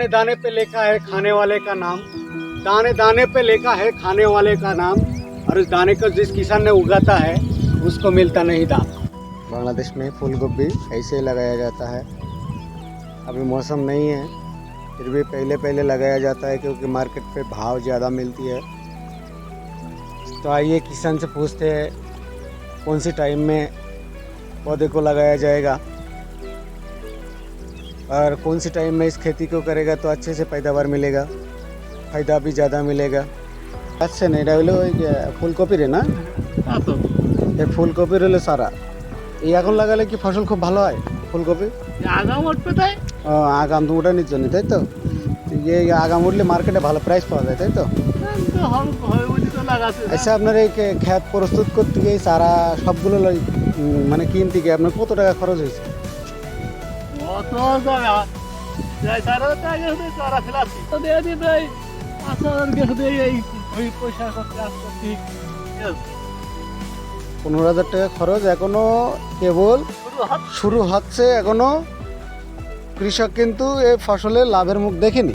दाने पे लिखा है खाने वाले का नाम, दाने दाने पे लिखा है खाने वाले का नाम, और उस दाने को जिस किसान ने उगाता है उसको मिलता नहीं दाम। बांग्लादेश में फूल गोभी ऐसे ही लगाया जाता है। अभी मौसम नहीं है, फिर भी पहले पहले लगाया जाता है क्योंकि मार्केट पे भाव ज़्यादा मिलती है। तो आइए किसान से पूछते हैं कौन सी टाइम में पौधे को लगाया जाएगा और कौन सी टाइम में इस खेती को करेगा तो अच्छे से पैदावार मिलेगा, फ़ायदा भी ज़्यादा मिलेगा। अच्छा नहीं रहा ফুলকপি রে না এই ফুলকপি রইলে সারা এই এখন লাগালে কি ফসল খুব ভালো হয় ফুলকপি? আগাম উঠবে তাই ও আগাম তো ওঠানোর জন্য, তাই তো? এই আগাম উঠলে মার্কেটে ভালো প্রাইস পাওয়া যায়, তাই তো? আচ্ছা, আপনার এই ক্ষেত প্রস্তুত করতে গিয়ে এই চারা সবগুলো মানে কিনতে গিয়ে আপনার কত টাকা খরচ হয়েছে? কত যাবে যাই সারা টাকা দিয়ে চারা ফেলাচ্ছি তো দিয়ে দিবে 5000 গেছে দিয়ে এই ওই পয়সা করতে আসতে ঠিক 15,000 টাকা খরচ এখনো কেবল শুরু হচ্ছে। এখনো কৃষক কিন্তু এই ফসলের লাভের মুখ দেখেনি।